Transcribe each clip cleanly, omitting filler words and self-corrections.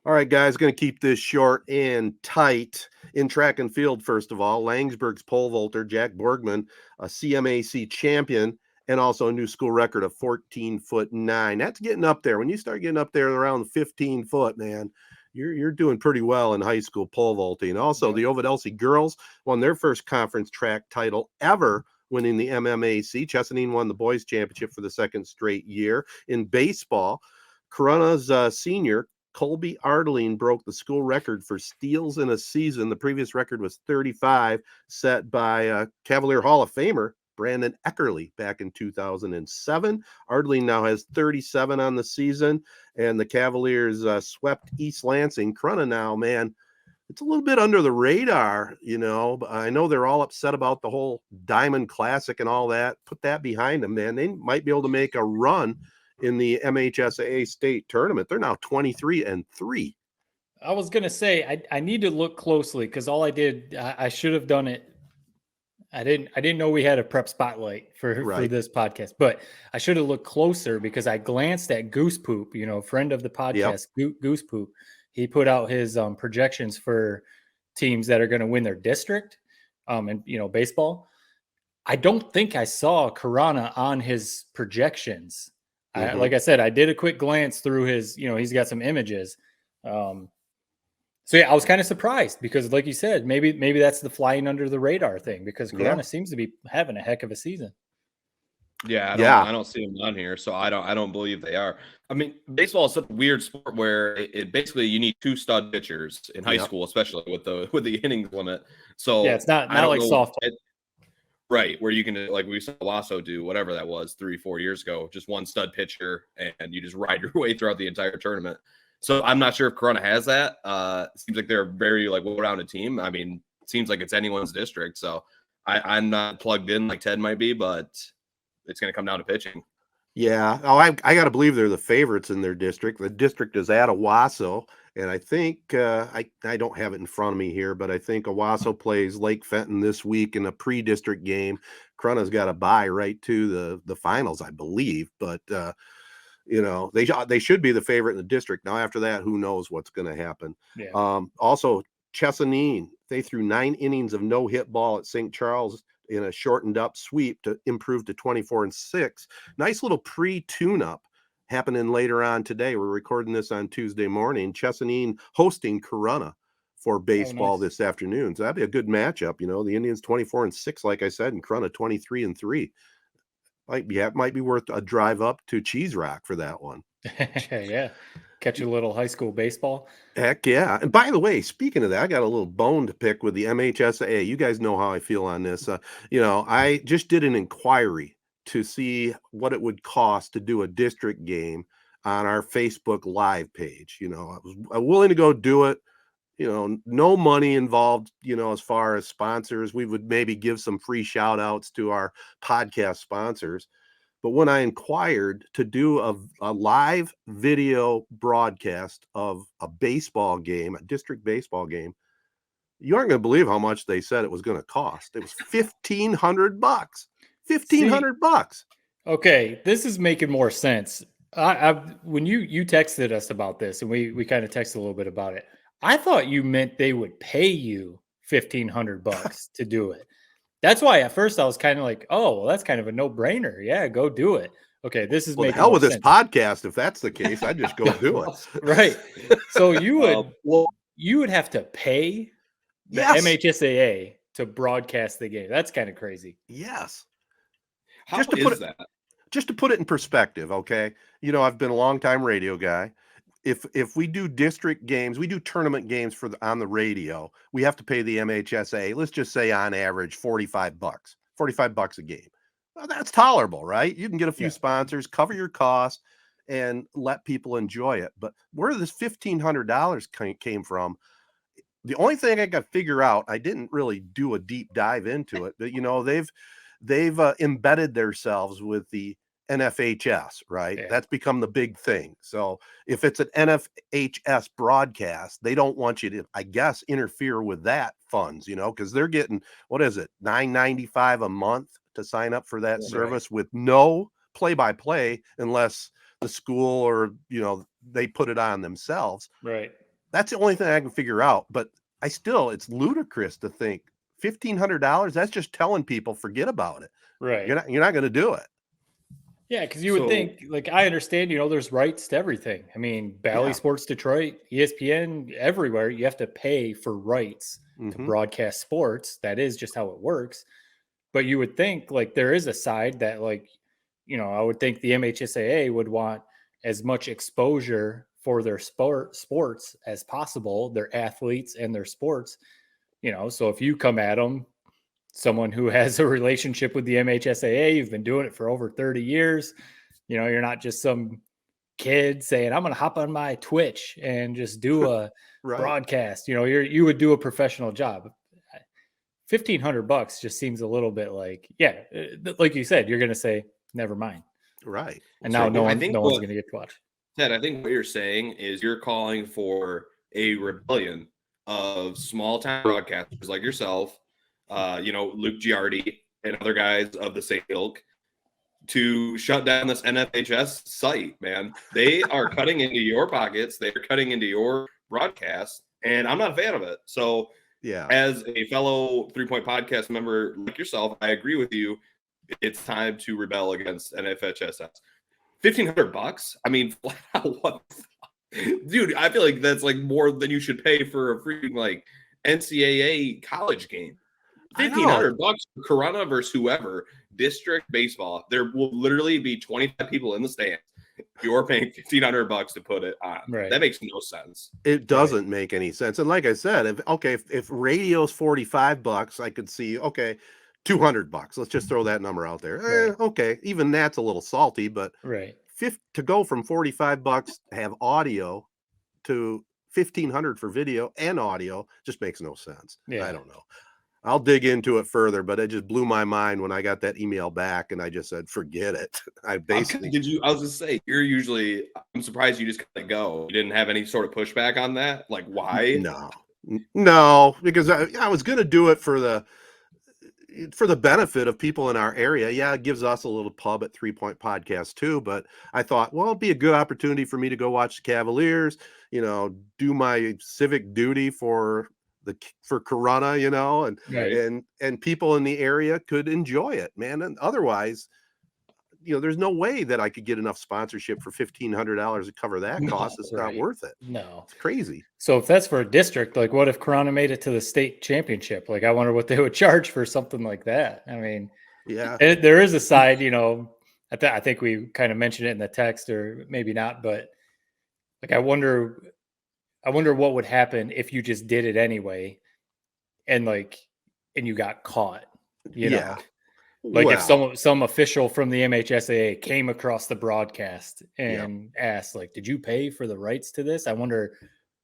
All right, guys, going to keep this short and tight. In track and field, first of all, Langsberg's pole vaulter, Jack Borgman, a CMAC champion, and also a new school record of 14'9". That's getting up there. When you start getting up there around 15 foot, man, you're doing pretty well in high school pole vaulting. Also, the Ovid Elsie girls won their first conference track title ever, winning the MMAC. Chesaning won the boys championship for the second straight year. In baseball, Corunna's senior Colby Ardling broke the school record for steals in a season. The previous record was 35, set by Cavalier Hall of Famer Brandon Eckerly back in 2007. Ardling now has 37 on the season, and the Cavaliers swept East Lansing. Corunna now, man, it's a little bit under the radar, but I know they're all upset about the whole Diamond Classic and all that. Put that behind them, man. They might be able to make a run in the MHSAA state tournament. They're now 23-3. I was going to say, I need to look closely because all I did, I should have done it. I didn't know we had a prep spotlight for this podcast, but I should have looked closer because I glanced at Goose Poop, friend of the podcast, Goose Poop. He put out his projections for teams that are going to win their district, and baseball. I don't think I saw Corunna on his projections. Like I said, I did a quick glance through his, he's got some images. So yeah, I was kind of surprised because, like you said, maybe that's the flying under the radar thing because Corunna seems to be having a heck of a season. Yeah, I don't see them on here, so I don't believe they are. I mean, baseball is such a weird sport where it basically you need two stud pitchers in high school, especially with the innings limit. So yeah, it's not like softball. Right, where you can, like we saw Wasso do, whatever that was 3-4 years ago, just one stud pitcher, and you just ride your way throughout the entire tournament. So I'm not sure if Corunna has that. Seems like they're a very well-rounded team. I mean, it seems like it's anyone's district. So I'm not plugged in like Ted might be, but it's going to come down to pitching. Yeah. Oh, I got to believe they're the favorites in their district. The district is at Owasso, and I think I don't have it in front of me here, but I think Owasso plays Lake Fenton this week in a pre-district game. Corunna's got a bye right to the finals, I believe, but they should be the favorite in the district. Now, after that, who knows what's going to happen? Yeah. Also, Chesaning, they threw 9 innings of no-hit ball at St. Charles in a shortened up sweep to improve to 24-6. Nice little pre-tune-up happening later on today. We're recording this on Tuesday morning. Chesaning hosting Corunna for baseball this afternoon. So that'd be a good matchup. The Indians 24-6, like I said, and Corunna 23-3. Might be worth a drive up to Cheese Rock for that one. Yeah. Catch a little high school baseball. Heck yeah. And by the way, speaking of that, I got a little bone to pick with the MHSAA. You guys know how I feel on this. I just did an inquiry to see what it would cost to do a district game on our Facebook Live page. I was willing to go do it. No money involved, as far as sponsors. We would maybe give some free shout outs to our podcast sponsors. But when I inquired to do a live video broadcast of a baseball game, a district baseball game, you aren't going to believe how much they said it was going to cost. It was $1,500. $1,500. Okay, this is making more sense. When you texted us about this, and we kind of texted a little bit about it, I thought you meant they would pay you $1,500 to do it. That's why at first I was kind of like, oh, well, that's kind of a no-brainer. Yeah, go do it. Okay, this is making hell with sense. This podcast. If that's the case, I'd just go do it. Right. So you would have to pay the MHSAA to broadcast the game. That's kind of crazy. Yes. Just to put it in perspective, okay? I've been a long-time radio guy. If we do district games, we do tournament games on the radio, we have to pay the MHSAA, let's just say on average $45 a game. Well, that's tolerable, right? You can get a few sponsors, cover your costs, and let people enjoy it. But where this $1,500 came from, the only thing I got to figure out, I didn't really do a deep dive into it, but they've embedded themselves with the NFHS, right? Yeah. That's become the big thing. So if it's an NFHS broadcast, they don't want you to, I guess, interfere with that funds, because they're getting, what is it, $9.95 a month to sign up for that service with no play-by-play unless the school or, they put it on themselves. Right. That's the only thing I can figure out. But it's ludicrous to think $1,500. That's just telling people forget about it. Right. You're not going to do it. Yeah, because you would think, like, I understand, there's rights to everything. I mean, Bally Sports Detroit, ESPN, everywhere, you have to pay for rights to broadcast sports. That is just how it works. But you would think, like, there is a side that, like, I would think the MHSAA would want as much exposure for their sports as possible, their athletes and their sports. So if you come at them, someone who has a relationship with the MHSAA, you've been doing it for over 30 years. You're not just some kid saying, I'm going to hop on my Twitch and just do a broadcast. You would do a professional job. $1,500 just seems a little bit like, like you said, you're going to say, never mind. Right. And now no one's going to get to watch. Ted, I think what you're saying is you're calling for a rebellion of small town broadcasters like yourself, Luke Giardi and other guys of the same ilk, to shut down this NFHS site, man. They are cutting into your pockets. They're cutting into your broadcast, and I'm not a fan of it. So, as a fellow 3 Point Podcast member like yourself, I agree with you. It's time to rebel against NFHS. $1,500? I mean, what? Dude, I feel like that's like more than you should pay for a freaking like NCAA college game. $1,500 for Corona versus whoever, district baseball. There will literally be 25 people in the stands. You're paying $1,500 to put it on. Right. That makes no sense. It doesn't make any sense. And like I said, if radio's $45, I could see, okay, $200. Let's just throw that number out there. Okay, even that's a little salty, but to go from $45 to have audio to $1,500 for video and audio just makes no sense. I don't know. I'll dig into it further, but it just blew my mind when I got that email back, and I just said, forget it. I was just say, I'm surprised you just kind of go. You didn't have any sort of pushback on that? Like, why? No, because I was going to do it for the benefit of people in our area. Yeah, it gives us a little pub at 3 Point Podcast too, but I thought, well, it'd be a good opportunity for me to go watch the Cavaliers, do my civic duty for Corona, and people in the area could enjoy it, man. And otherwise, there's no way that I could get enough sponsorship for $1,500 to cover that cost. It's not worth it. No, it's crazy. So if that's for a district, like what if Corona made it to the state championship? Like, I wonder what they would charge for something like that. I mean, there is a side, I think we kind of mentioned it in the text, or maybe not, but like, I wonder what would happen if you just did it anyway, and you got caught, know? Like, if some official from the MHSAA came across the broadcast and asked, like, did you pay for the rights to this? I wonder,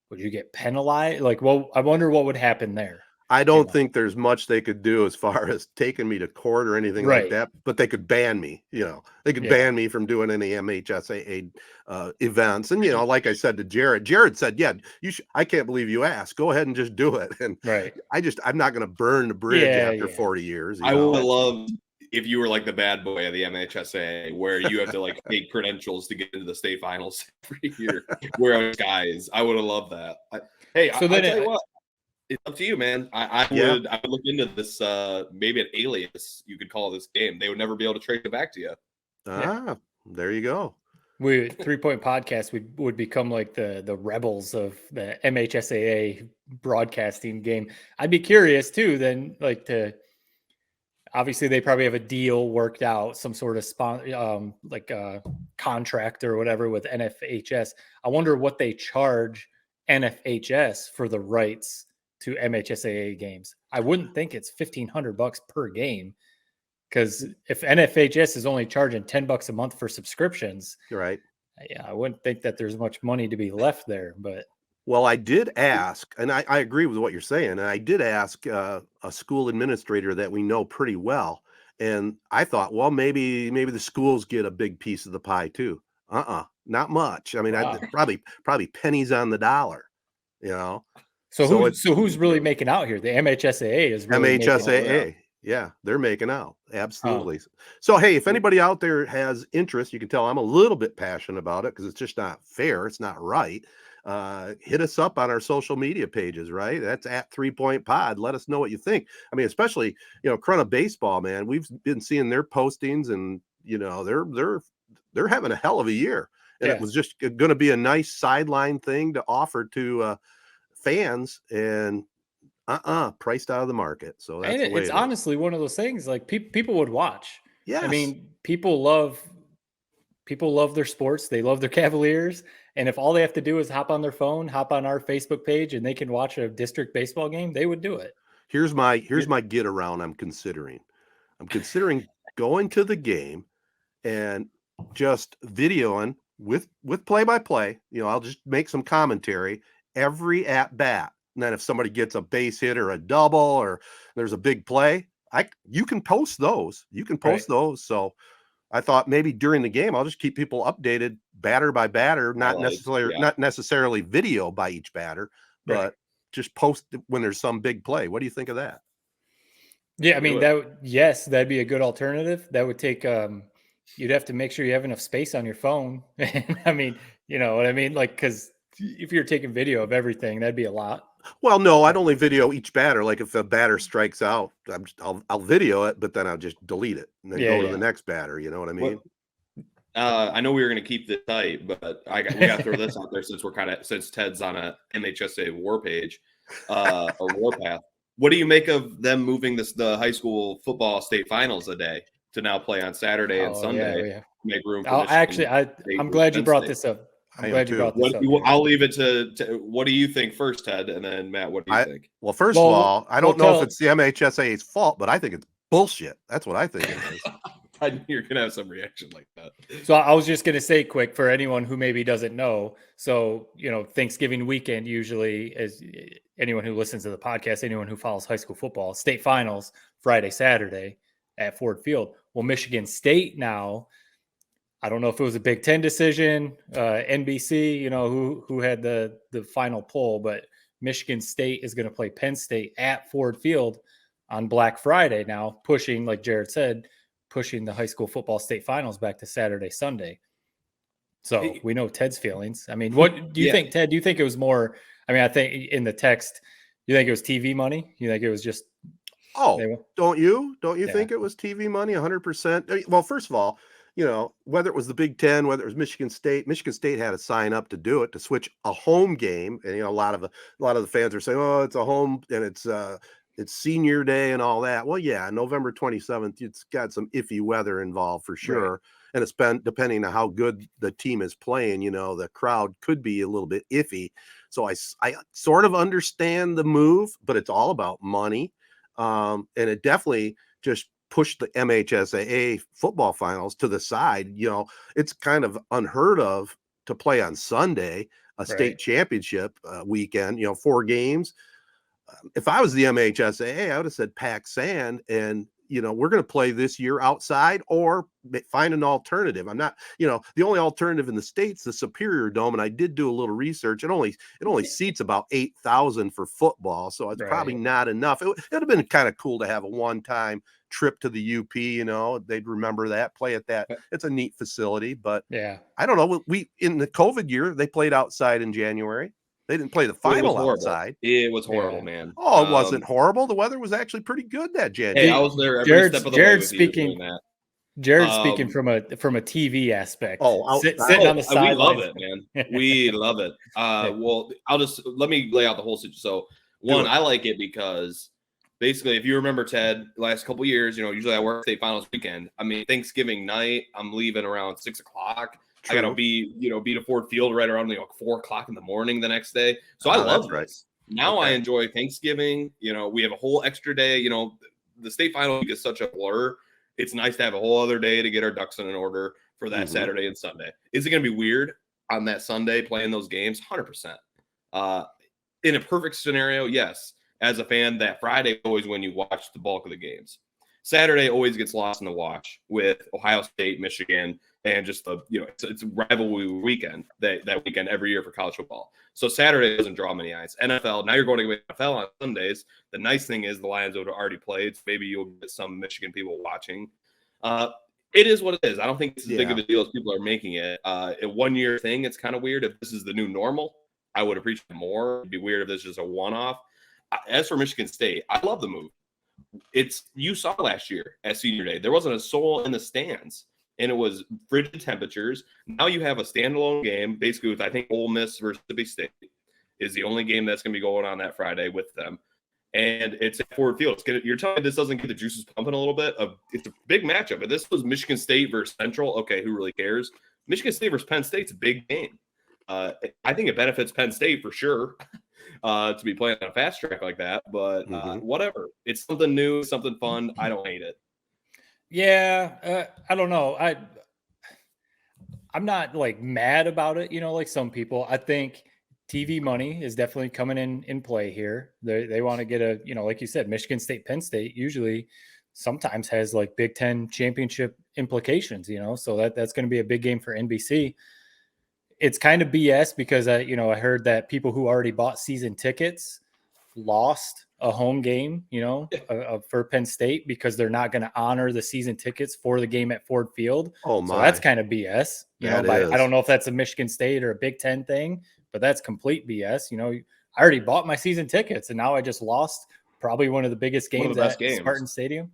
would you get penalized? Like, well, I wonder what would happen there. I don't think there's much they could do as far as taking me to court or anything like that, but they could ban me, they could ban me from doing any MHSAA events. And, like I said to Jared said, I can't believe you asked, go ahead and just do it. And I'm not going to burn the bridge after 40 years. I would love if you were like the bad boy of the MHSAA, where you have to like fake credentials to get into the state finals every year. Where guys, I would have loved that. I'll tell you what. It's up to you, man. I would look into this. Maybe an alias you could call this game. They would never be able to trace it back to you. There you go. We 3 Point Podcast would become like the rebels of the MHSAA broadcasting game. I'd be curious too. Then, obviously they probably have a deal worked out, some sort of like a contract or whatever with NFHS. I wonder what they charge NFHS for the rights to MHSAA games. I wouldn't think it's $1,500 per game, because if NFHS is only charging $10 a month for subscriptions, right? Yeah, I wouldn't think that there's much money to be left there. But I did ask, and I agree with what you're saying. And I did ask a school administrator that we know pretty well, and I thought, well, maybe the schools get a big piece of the pie too. Not much. I mean, probably pennies on the dollar, So who's really making out here? The MHSAA is really MHSAA. Yeah, they're making out. Absolutely. So, hey, if anybody out there has interest, you can tell I'm a little bit passionate about it, because it's just not fair. It's not right. hit us up on our social media pages, right? That's at 3 Point Pod. Let us know what you think. I mean, especially, Corunna baseball, man. We've been seeing their postings, and they're having a hell of a year. And it was just going to be a nice sideline thing to offer to fans, and priced out of the market. So that's the way it's honestly one of those things like people would watch. Yes. I mean, people love their sports. They love their Cavaliers. And if all they have to do is hop on their phone, hop on our Facebook page, and they can watch a district baseball game, they would do it. Here's my get around. I'm considering going to the game and just videoing with play-by-play. I'll just make some commentary every at bat. And then if somebody gets a base hit or a double or there's a big play, you can post those. Those. So I thought maybe during the game, I'll just keep people updated batter by batter, not necessarily video by each batter, but just post when there's some big play. What do you think of that? Yeah, I mean, that'd be a good alternative. That would take, you'd have to make sure you have enough space on your phone. I mean, you know what I mean? Like, because if you're taking video of everything, that'd be a lot. Well, no, I'd only video each batter. Like if a batter strikes out, I'll video it, but then I'll just delete it and then go to the next batter. You know what I mean? I know we were going to keep this tight, but we got to throw this out there since Ted's on a MHSAA war page, or warpath. What do you make of them moving the high school football state finals a day to now play on Saturday and Sunday? Yeah. Make room for I'm glad you brought this up. I'll leave it to what do you think first, Ted, and then Matt, what do you think? Well, first of all, I don't know if it's the MHSAA's fault, but I think it's bullshit. That's what I think it is. You're gonna have some reaction like that. So I was just gonna say quick for anyone who maybe doesn't know. So Thanksgiving weekend usually, as anyone who listens to the podcast, anyone who follows high school football, state finals Friday, Saturday at Ford Field. Well, Michigan State now. I don't know if it was a Big Ten decision, NBC, who had the final poll, but Michigan State is going to play Penn State at Ford Field on Black Friday now, pushing, like Jared said, pushing the high school football state finals back to Saturday, Sunday. So we know Ted's feelings. I mean, what do you think, Ted? Do you think it was more? I mean, I think in the text, you think it was TV money? You think it was just? Don't you think it was TV money? 100%. Well, first of all, whether it was the Big Ten, whether it was Michigan State had to sign up to do it, to switch a home game. And, a lot of the fans are saying, oh, it's a home and it's senior day and all that. Well, yeah, November 27th, it's got some iffy weather involved for sure. Right. And it's been, depending on how good the team is playing, the crowd could be a little bit iffy. So I sort of understand the move, but it's all about money. And it definitely just push the MHSAA football finals to the side. It's kind of unheard of to play on Sunday, a state championship weekend, 4 games. If I was the MHSAA, I would have said pack sand and, we're going to play this year outside or find an alternative. I'm not, the only alternative in the state's the Superior Dome. And I did do a little research. It only seats about 8,000 for football. So it's probably not enough. It would have been kind of cool to have a one-time trip to the UP, they'd remember that, play at that. It's a neat facility, but I don't know. In the COVID year, they played outside in January. They didn't play the final outside. It was horrible, man. Oh, it wasn't horrible. The weather was actually pretty good that January. Hey, I was there every step of the way with you doing that. Jared's speaking from a TV aspect. Sitting on the side. We love it, man. We love it. Well, let me lay out the whole situation. So, one, I like it because basically, if you remember, Ted, last couple of years, usually I work state finals weekend. I mean, Thanksgiving night, I'm leaving around 6:00. True. I gotta be to Ford Field right around 4:00 in the morning the next day. So I love this. Right. Now I enjoy Thanksgiving. We have a whole extra day. The state final week is such a blur. It's nice to have a whole other day to get our ducks in order for that Saturday and Sunday. Is it gonna be weird on that Sunday playing those games? 100%. In a perfect scenario, yes. As a fan, that Friday always when you watch the bulk of the games. Saturday always gets lost in the wash with Ohio State, Michigan, and just it's a rivalry weekend that weekend every year for college football. So Saturday doesn't draw many eyes. NFL, now you're going to NFL on Sundays. The nice thing is the Lions would have already played. So maybe you'll get some Michigan people watching. It is what it is. I don't think it's as big of a deal as people are making it. A 1 year thing, it's kind of weird if this is the new normal. I would appreciate more. It'd be weird if this is just a one-off. As for Michigan State, I love the move. You saw last year at Senior Day, there wasn't a soul in the stands, and it was frigid temperatures. Now you have a standalone game, basically with, I think, Ole Miss versus Mississippi State is the only game that's going to be going on that Friday with them. And it's at Ford Field. You're telling me this doesn't get the juices pumping a little bit? It's a big matchup. If this was Michigan State versus Central, okay, who really cares? Michigan State versus Penn State's a big game. I think it benefits Penn State for sure to be playing on a fast track like that. But whatever. It's something new, something fun. I don't hate it. Yeah, I don't know. I'm not like mad about it, like some people. I think TV money is definitely coming in play here. They want to get a, like you said, Michigan State, Penn State usually sometimes has like Big Ten championship implications, so that's going to be a big game for NBC. It's kind of BS because I heard that people who already bought season tickets lost a home game, for Penn State because they're not going to honor the season tickets for the game at Ford Field. Oh my. So that's kind of BS. I don't know if that's a Michigan State or a Big Ten thing, but that's complete BS. I already bought my season tickets and now I just lost probably one of the biggest games at Spartan Stadium.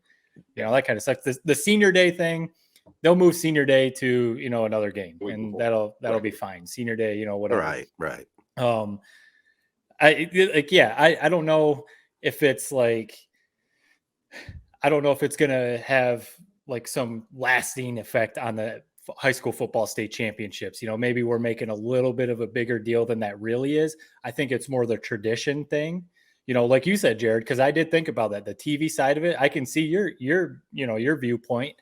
That kind of sucks. The Senior Day thing, they'll move Senior Day to, another game, and that'll be fine. Senior Day, whatever. Right. I don't know if it's like, I don't know if it's going to have like some lasting effect on the high school football state championships. Maybe we're making a little bit of a bigger deal than that really is. I think it's more the tradition thing, like you said, Jared, because I did think about that. The TV side of it, I can see your viewpoint.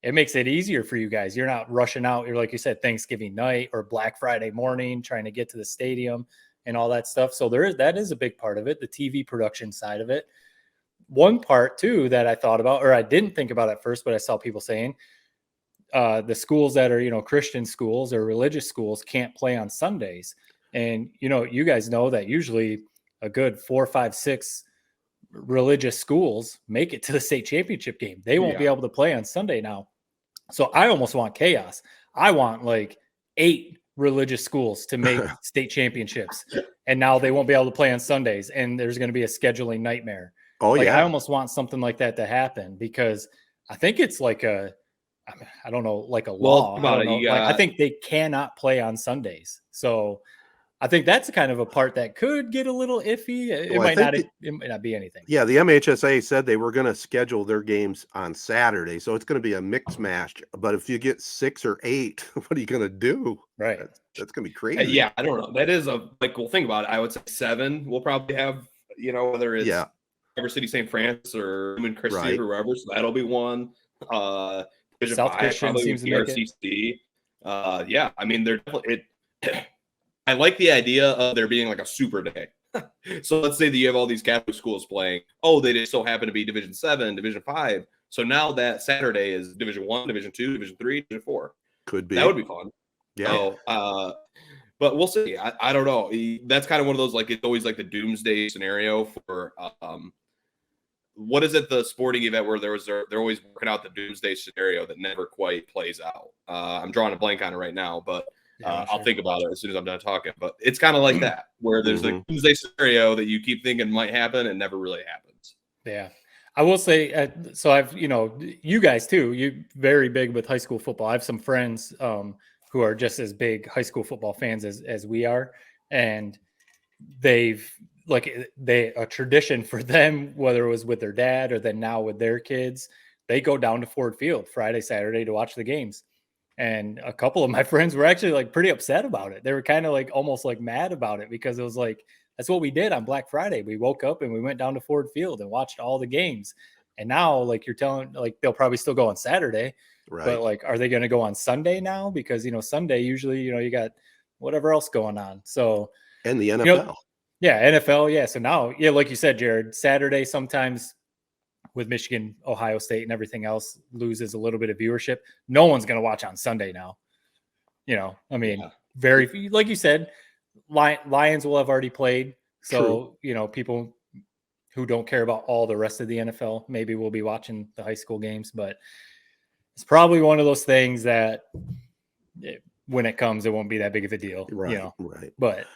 It makes it easier for you guys. You're not rushing out. You're, like you said, Thanksgiving night or Black Friday morning, trying to get to the stadium and all that stuff. So that is a big part of it, the TV production side of it. One part too that I thought about, or I didn't think about at first, but I saw people saying the schools that are, Christian schools or religious schools can't play on Sundays. And, you guys know that usually a good 4, 5, 6 religious schools make it to the state championship game. They won't be able to play on Sunday now. So I almost want chaos. I want like 8 religious schools to make state championships, and now they won't be able to play on Sundays, and there's going to be a scheduling nightmare. I almost want something like that to happen because I think it's like I don't know, like a law. I think they cannot play on Sundays. So I think that's kind of a part that could get a little iffy. It might not be anything. Yeah, the MHSAA said they were going to schedule their games on Saturday, so it's going to be a mix match. But if you get 6 or 8, what are you going to do? Right, that's going to be crazy. Yeah, I don't know. That is we'll think about it. I would say 7. We'll probably have whether it's Traverse City, St. Francis, or Human Christie or wherever. So that'll be one. Division South 5 Christian seems to make it. Yeah, I mean they're definitely it. I like the idea of there being like a super day. So let's say that you have all these Catholic schools playing. Oh, they just so happen to be Division 7, Division 5. So now that Saturday is Division 1, Division 2, Division 3, Division 4. Could be. That would be fun. Yeah. So, but we'll see. I don't know. That's kind of one of those, like, it's always like the doomsday scenario for what is it, the sporting event where they're always working out the doomsday scenario that never quite plays out. I'm drawing a blank on it right now, but I'll think about it as soon as I'm done talking. But it's kind of like that, where there's a doomsday scenario that you keep thinking might happen and never really happens. Yeah. I will say, so I've, you guys too, you very big with high school football. I have some friends who are just as big high school football fans as we are. And they've a tradition for them, whether it was with their dad or then now with their kids, they go down to Ford Field Friday, Saturday to watch the games. And a couple of my friends were actually like pretty upset about it. They were kind of like almost like mad about it because it was like, that's what we did on Black Friday. We woke up and we went down to Ford Field and watched all the games. And now, like you're telling, like they'll probably still go on Saturday, right? But like, are they going to go on Sunday now? Because Sunday usually, you got whatever else going on. So and the NFL, NFL, yeah. So now, like you said, Jared, Saturday sometimes with Michigan, Ohio State, and everything else loses a little bit of viewership. No one's going to watch on Sunday now. Very, like you said. Lions will have already played. So, people who don't care about all the rest of the NFL maybe will be watching the high school games. But it's probably one of those things that when it comes, it won't be that big of a deal. Right, right. But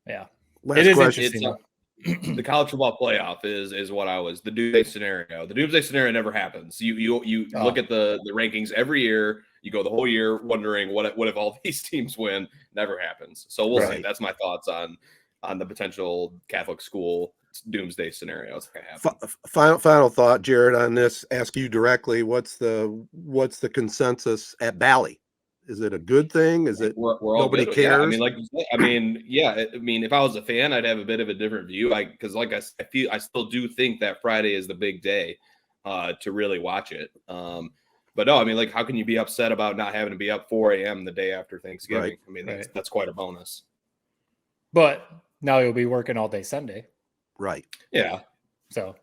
Yeah. Last It is question. interesting. The college football playoff is what I was the doomsday scenario. The doomsday scenario never happens. You look at the rankings every year. You go the whole year wondering what if all these teams win. Never happens. So we'll see. That's my thoughts on the potential Catholic school doomsday scenarios. Final thought, Jared, on this. Ask you directly. What's the consensus at Bally? Is it a good thing? Is it we're all nobody good? cares? Yeah, if I was a fan, I'd have a bit of a different view. Because like I still do think that Friday is the big day to really watch it. But no, how can you be upset about not having to be up 4 a.m. the day after Thanksgiving? Right. That's quite a bonus. But now you'll be working all day Sunday. Right. Yeah. So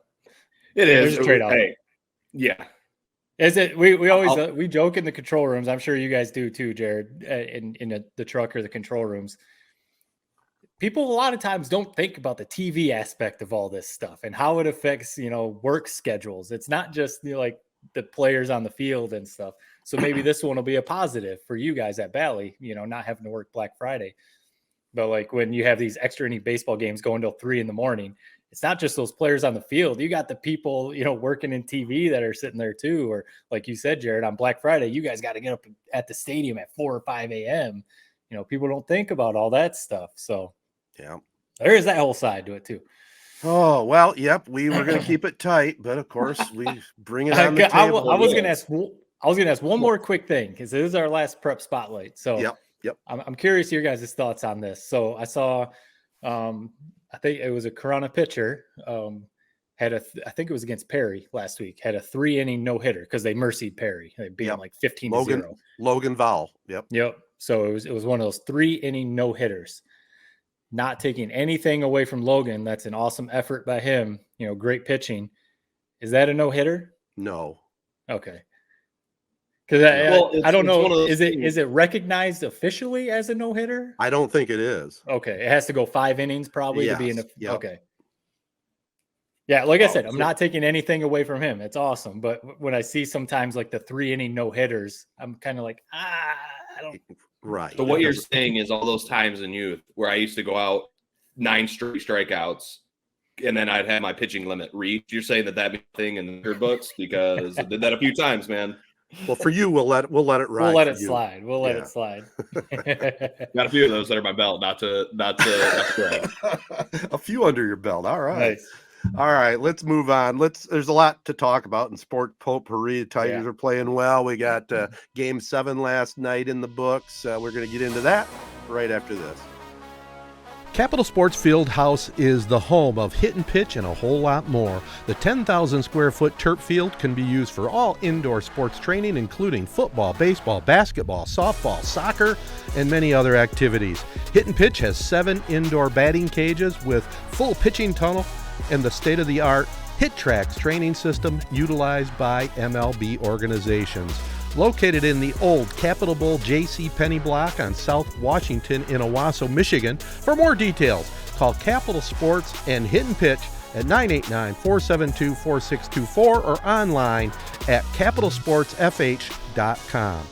it is. There's a trade-off. Hey, yeah. Is it? We always we joke in the control rooms. I'm sure you guys do too, Jared. In the truck or the control rooms, people a lot of times don't think about the TV aspect of all this stuff and how it affects work schedules. It's not just like the players on the field and stuff. So maybe this one will be a positive for you guys at Bally. Not having to work Black Friday. But like when you have these extra inning baseball games going till 3 a.m, it's not just those players on the field. You got the people, working in TV that are sitting there too. Or like you said, Jared, on Black Friday, you guys got to get up at the stadium at 4 or 5 a.m. People don't think about all that stuff. So yeah, there is that whole side to it too. Oh, well, yep. We were going to keep it tight, but of course we bring it on the table. I was going to ask one more quick thing because this is our last prep spotlight. So Yep. I'm curious your guys' thoughts on this. So I saw, I think it was a Corona pitcher, I think it was against Perry last week, had a 3-inning no-hitter because they mercied Perry. They beat him like 15-0. Logan Vowell. Yep. So it was one of those 3-inning no-hitters. Not taking anything away from Logan. That's an awesome effort by him. Great pitching. Is that a no-hitter? No. Okay. Because I don't know. Is it recognized officially as a no-hitter? I don't think it is. Okay. It has to go 5 innings probably to be in yep. Okay. Yeah, like I said, I'm not taking anything away from him. It's awesome. But when I see sometimes like the 3-inning no-hitters, I'm kind of like, I don't. Right. So what you're saying is all those times in youth where I used to go out 9 straight strikeouts and then I'd have my pitching limit reach. You're saying that be a thing in your books because I did that a few times, man. Well, for you, we'll let it ride. We'll let it slide. We'll let it slide. Got a few of those under my belt, not to a few under your belt. All right. Nice. All right, let's move on. There's a lot to talk about in sport potpourri. The Tigers are playing well. We got Game 7 last night in the books. We're going to get into that right after this. Capital Sports Fieldhouse is the home of hit and pitch and a whole lot more. The 10,000 square foot turf field can be used for all indoor sports training, including football, baseball, basketball, softball, soccer, and many other activities. Hit and Pitch has 7 indoor batting cages with full pitching tunnel and the state-of-the-art Hit Tracks training system utilized by MLB organizations. Located in the old Capitol Bowl J.C. Penney block on South Washington in Owasso, Michigan. For more details, call Capital Sports and Hit and Pitch at 989-472-4624 or online at capitalsportsfh.com.